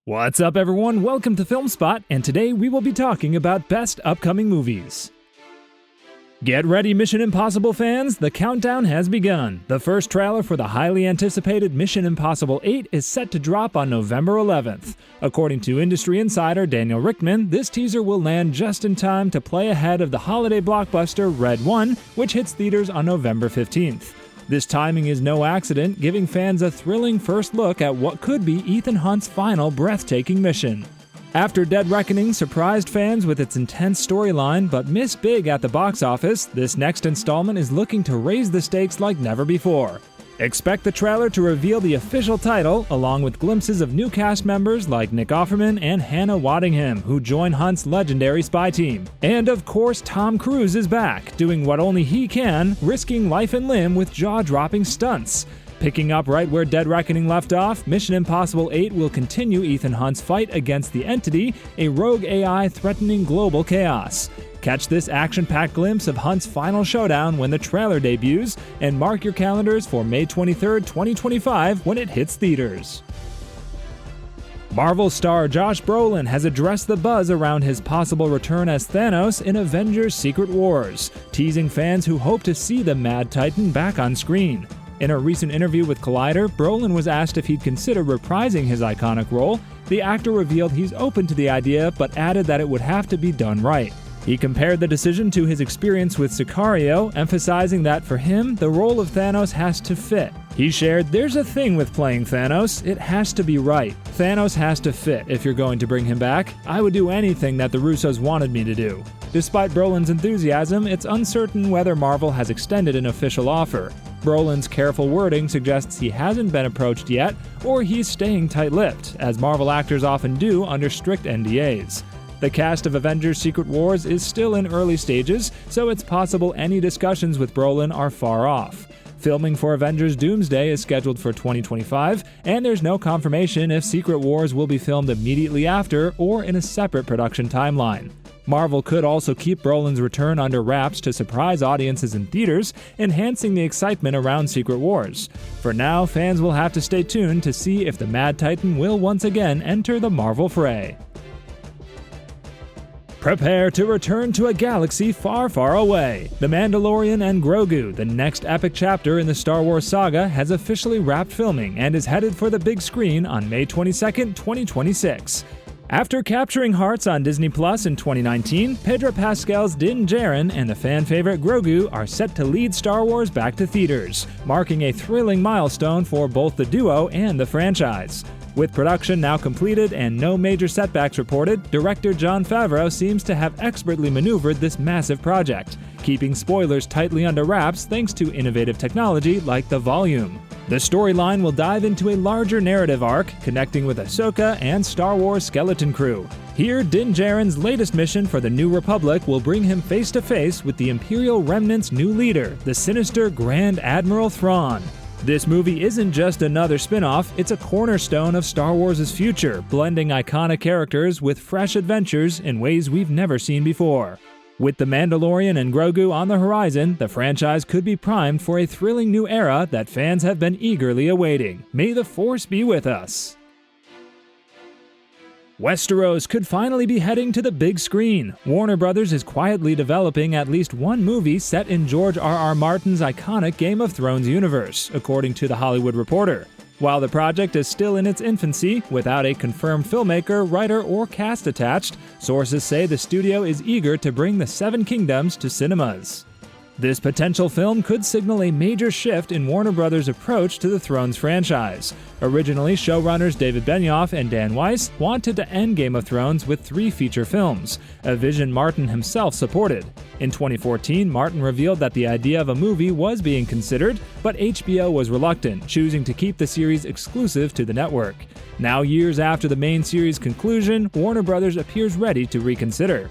What's up, everyone? Welcome to FilmSpot, and today we will be talking about best upcoming movies. Get ready, Mission Impossible fans! The countdown has begun. The first trailer for the highly anticipated Mission Impossible 8 is set to drop on November 11th. According to industry insider Daniel Richtman, this teaser will land just in time to play ahead of the holiday blockbuster Red 1, which hits theaters on November 15th. This timing is no accident, giving fans a thrilling first look at what could be Ethan Hunt's final breathtaking mission. After Dead Reckoning surprised fans with its intense storyline but missed big at the box office, this next installment is looking to raise the stakes like never before. Expect the trailer to reveal the official title, along with glimpses of new cast members like Nick Offerman and Hannah Waddingham, who join Hunt's legendary spy team. And of course, Tom Cruise is back, doing what only he can, risking life and limb with jaw-dropping stunts. Picking up right where Dead Reckoning left off, Mission Impossible 8 will continue Ethan Hunt's fight against the Entity, a rogue AI threatening global chaos. Catch this action-packed glimpse of Hunt's final showdown when the trailer debuts, and mark your calendars for May 23, 2025 when it hits theaters. Marvel star Josh Brolin has addressed the buzz around his possible return as Thanos in Avengers Secret Wars, teasing fans who hope to see the Mad Titan back on screen. In a recent interview with Collider, Brolin was asked if he'd consider reprising his iconic role. The actor revealed he's open to the idea, but added that it would have to be done right. He compared the decision to his experience with Sicario, emphasizing that for him, the role of Thanos has to fit. He shared, "There's a thing with playing Thanos, it has to be right. Thanos has to fit if you're going to bring him back. I would do anything that the Russos wanted me to do." Despite Brolin's enthusiasm, it's uncertain whether Marvel has extended an official offer. Brolin's careful wording suggests he hasn't been approached yet, or he's staying tight-lipped, as Marvel actors often do under strict NDAs. The cast of Avengers Secret Wars is still in early stages, so it's possible any discussions with Brolin are far off. Filming for Avengers Doomsday is scheduled for 2025, and there's no confirmation if Secret Wars will be filmed immediately after or in a separate production timeline. Marvel could also keep Brolin's return under wraps to surprise audiences in theaters, enhancing the excitement around Secret Wars. For now, fans will have to stay tuned to see if the Mad Titan will once again enter the Marvel fray. Prepare to return to a galaxy far, far away. The Mandalorian and Grogu, the next epic chapter in the Star Wars saga, has officially wrapped filming and is headed for the big screen on May 22, 2026. After capturing hearts on Disney Plus in 2019, Pedro Pascal's Din Djarin and the fan favorite Grogu are set to lead Star Wars back to theaters, marking a thrilling milestone for both the duo and the franchise. With production now completed and no major setbacks reported, director Jon Favreau seems to have expertly maneuvered this massive project, keeping spoilers tightly under wraps thanks to innovative technology like the Volume. The storyline will dive into a larger narrative arc, connecting with Ahsoka and Star Wars Skeleton Crew. Here, Din Djarin's latest mission for the New Republic will bring him face-to-face with the Imperial Remnant's new leader, the sinister Grand Admiral Thrawn. This movie isn't just another spin-off, it's a cornerstone of Star Wars' future, blending iconic characters with fresh adventures in ways we've never seen before. With The Mandalorian and Grogu on the horizon, the franchise could be primed for a thrilling new era that fans have been eagerly awaiting. May the Force be with us! Westeros could finally be heading to the big screen. Warner Bros. Is quietly developing at least one movie set in George R.R. Martin's iconic Game of Thrones universe, according to The Hollywood Reporter. While the project is still in its infancy, without a confirmed filmmaker, writer, or cast attached, sources say the studio is eager to bring the Seven Kingdoms to cinemas. This potential film could signal a major shift in Warner Bros.' approach to the Thrones franchise. Originally, showrunners David Benioff and Dan Weiss wanted to end Game of Thrones with 3 feature films, a vision Martin himself supported. In 2014, Martin revealed that the idea of a movie was being considered, but HBO was reluctant, choosing to keep the series exclusive to the network. Now, years after the main series' conclusion, Warner Bros. Appears ready to reconsider.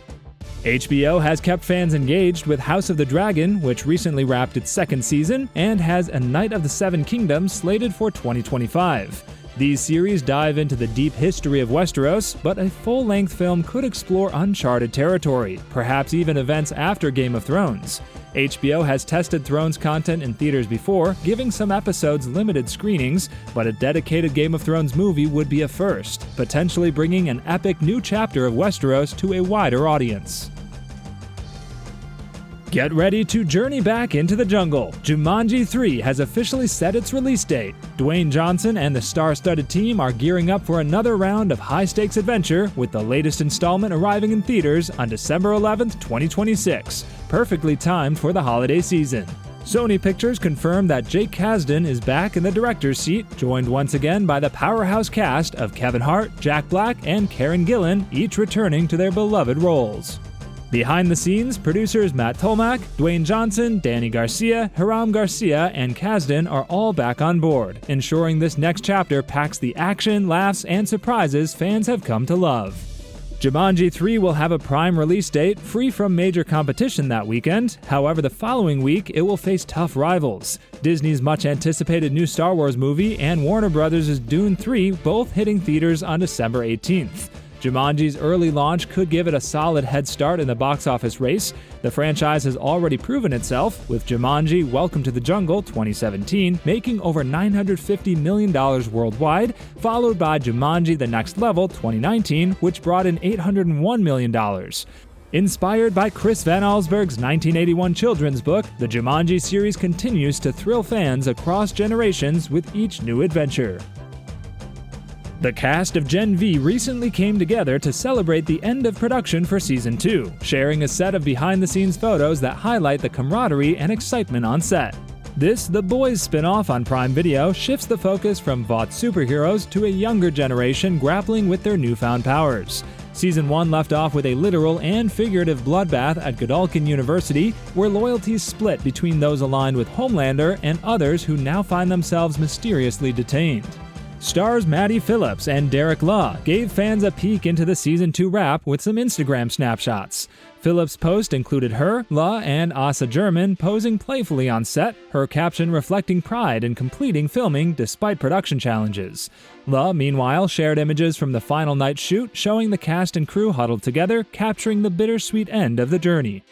HBO has kept fans engaged with House of the Dragon, which recently wrapped its 2nd season, and has A Knight of the Seven Kingdoms slated for 2025. These series dive into the deep history of Westeros, but a full-length film could explore uncharted territory, perhaps even events after Game of Thrones. HBO has tested Thrones content in theaters before, giving some episodes limited screenings, but a dedicated Game of Thrones movie would be a first, potentially bringing an epic new chapter of Westeros to a wider audience. Get ready to journey back into the jungle. Jumanji 3 has officially set its release date. Dwayne Johnson and the star-studded team are gearing up for another round of high-stakes adventure, with the latest installment arriving in theaters on December 11th, 2026, perfectly timed for the holiday season. Sony Pictures confirmed that Jake Kasdan is back in the director's seat, joined once again by the powerhouse cast of Kevin Hart, Jack Black, and Karen Gillan, each returning to their beloved roles. Behind the scenes, producers Matt Tolmach, Dwayne Johnson, Danny Garcia, Hiram Garcia, and Kasdan are all back on board, ensuring this next chapter packs the action, laughs, and surprises fans have come to love. Jumanji 3 will have a prime release date, free from major competition that weekend. However, the following week, it will face tough rivals: Disney's much-anticipated new Star Wars movie and Warner Bros.' Dune 3, both hitting theaters on December 18th. Jumanji's early launch could give it a solid head start in the box office race. The franchise has already proven itself, with Jumanji Welcome to the Jungle 2017 making over $950 million worldwide, followed by Jumanji The Next Level 2019, which brought in $801 million. Inspired by Chris Van Allsburg's 1981 children's book, the Jumanji series continues to thrill fans across generations with each new adventure. The cast of Gen V recently came together to celebrate the end of production for Season 2, sharing a set of behind-the-scenes photos that highlight the camaraderie and excitement on set. This The Boys spin-off on Prime Video shifts the focus from Vought superheroes to a younger generation grappling with their newfound powers. Season 1 left off with a literal and figurative bloodbath at Godolphin University, where loyalties split between those aligned with Homelander and others who now find themselves mysteriously detained. Stars Maddie Phillips and Derek Law gave fans a peek into the Season 2 wrap with some Instagram snapshots. Phillips' post included her, Law, and Asa German posing playfully on set, her caption reflecting pride in completing filming despite production challenges. Law, meanwhile, shared images from the final night shoot showing the cast and crew huddled together, capturing the bittersweet end of the journey.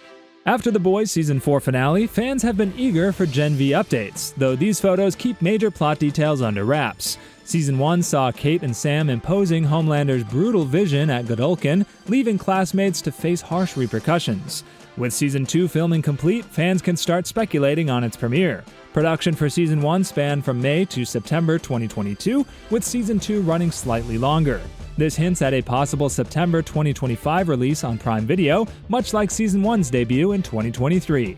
After The Boys Season 4 finale, fans have been eager for Gen V updates, though these photos keep major plot details under wraps. Season 1 saw Kate and Sam imposing Homelander's brutal vision at Godolphin, leaving classmates to face harsh repercussions. With Season 2 filming complete, fans can start speculating on its premiere. Production for Season 1 spanned from May to September 2022, with Season 2 running slightly longer. This hints at a possible September 2025 release on Prime Video, much like Season 1's debut in 2023.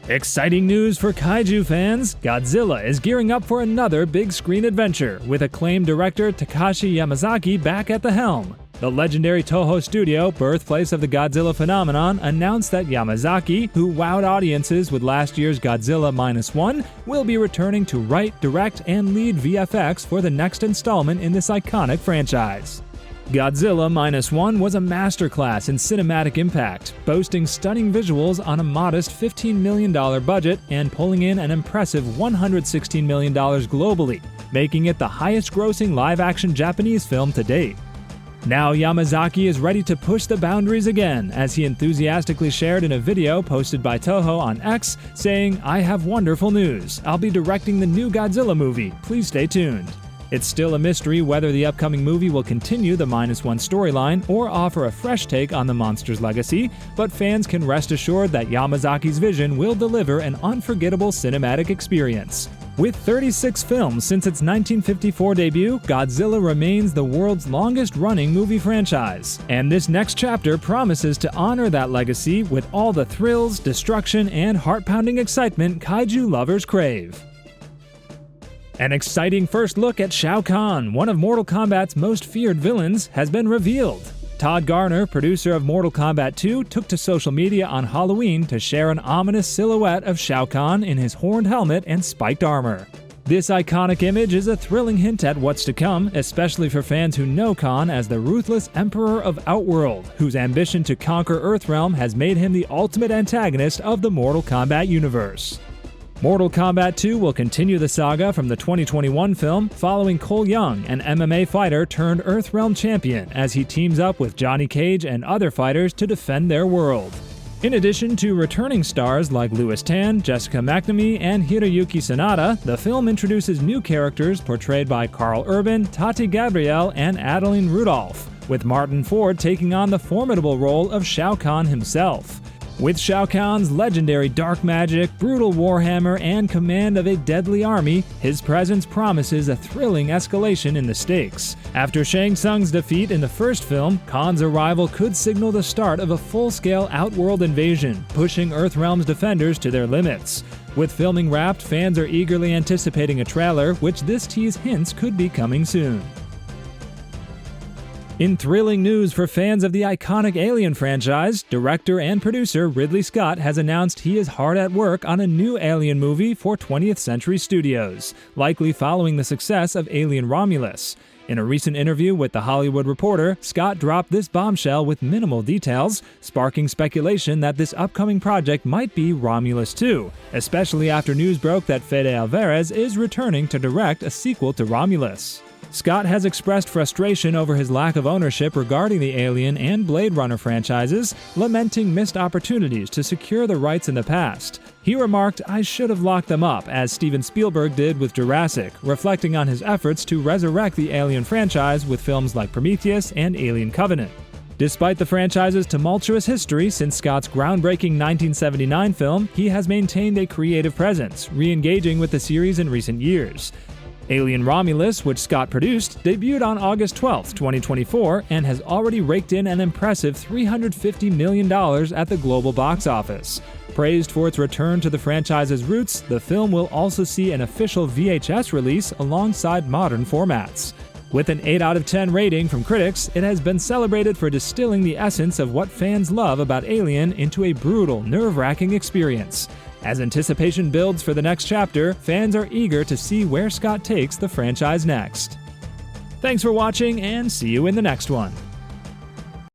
Exciting news for kaiju fans! Godzilla is gearing up for another big screen adventure, with acclaimed director Takashi Yamazaki back at the helm. The legendary Toho studio, birthplace of the Godzilla phenomenon, announced that Yamazaki, who wowed audiences with last year's Godzilla -1, will be returning to write, direct, and lead VFX for the next installment in this iconic franchise. Godzilla -1 was a masterclass in cinematic impact, boasting stunning visuals on a modest $15 million budget and pulling in an impressive $116 million globally, making it the highest-grossing live-action Japanese film to date. Now Yamazaki is ready to push the boundaries again, as he enthusiastically shared in a video posted by Toho on X, saying, "I have wonderful news. I'll be directing the new Godzilla movie. Please stay tuned." It's still a mystery whether the upcoming movie will continue the -1 storyline or offer a fresh take on the monster's legacy, but fans can rest assured that Yamazaki's vision will deliver an unforgettable cinematic experience. With 36 films since its 1954 debut, Godzilla remains the world's longest-running movie franchise, and this next chapter promises to honor that legacy with all the thrills, destruction, and heart-pounding excitement kaiju lovers crave. An exciting first look at Shao Kahn, one of Mortal Kombat's most feared villains, has been revealed. Todd Garner, producer of Mortal Kombat 2, took to social media on Halloween to share an ominous silhouette of Shao Kahn in his horned helmet and spiked armor. This iconic image is a thrilling hint at what's to come, especially for fans who know Kahn as the ruthless Emperor of Outworld, whose ambition to conquer Earthrealm has made him the ultimate antagonist of the Mortal Kombat universe. Mortal Kombat 2 will continue the saga from the 2021 film, following Cole Young, an MMA fighter turned Earthrealm champion, as he teams up with Johnny Cage and other fighters to defend their world. In addition to returning stars like Louis Tan, Jessica McNamee, and Hiroyuki Sanada, the film introduces new characters portrayed by Carl Urban, Tati Gabrielle, and Adeline Rudolph, with Martin Ford taking on the formidable role of Shao Kahn himself. With Shao Kahn's legendary dark magic, brutal warhammer, and command of a deadly army, his presence promises a thrilling escalation in the stakes. After Shang Tsung's defeat in the first film, Kahn's arrival could signal the start of a full-scale outworld invasion, pushing Earthrealm's defenders to their limits. With filming wrapped, fans are eagerly anticipating a trailer, which this tease hints could be coming soon. In thrilling news for fans of the iconic Alien franchise, director and producer Ridley Scott has announced he is hard at work on a new Alien movie for 20th Century Studios, likely following the success of Alien Romulus. In a recent interview with The Hollywood Reporter, Scott dropped this bombshell with minimal details, sparking speculation that this upcoming project might be Romulus 2, especially after news broke that Fede Alvarez is returning to direct a sequel to Romulus. Scott has expressed frustration over his lack of ownership regarding the Alien and Blade Runner franchises, lamenting missed opportunities to secure the rights in the past. He remarked, "I should have locked them up, as Steven Spielberg did with Jurassic," reflecting on his efforts to resurrect the Alien franchise with films like Prometheus and Alien Covenant. Despite the franchise's tumultuous history since Scott's groundbreaking 1979 film, he has maintained a creative presence, re-engaging with the series in recent years. Alien Romulus, which Scott produced, debuted on August 12, 2024, and has already raked in an impressive $350 million at the global box office. Praised for its return to the franchise's roots, the film will also see an official VHS release alongside modern formats. With an 8 out of 10 rating from critics, it has been celebrated for distilling the essence of what fans love about Alien into a brutal, nerve-wracking experience. As anticipation builds for the next chapter, fans are eager to see where Scott takes the franchise next. Thanks for watching, and see you in the next one.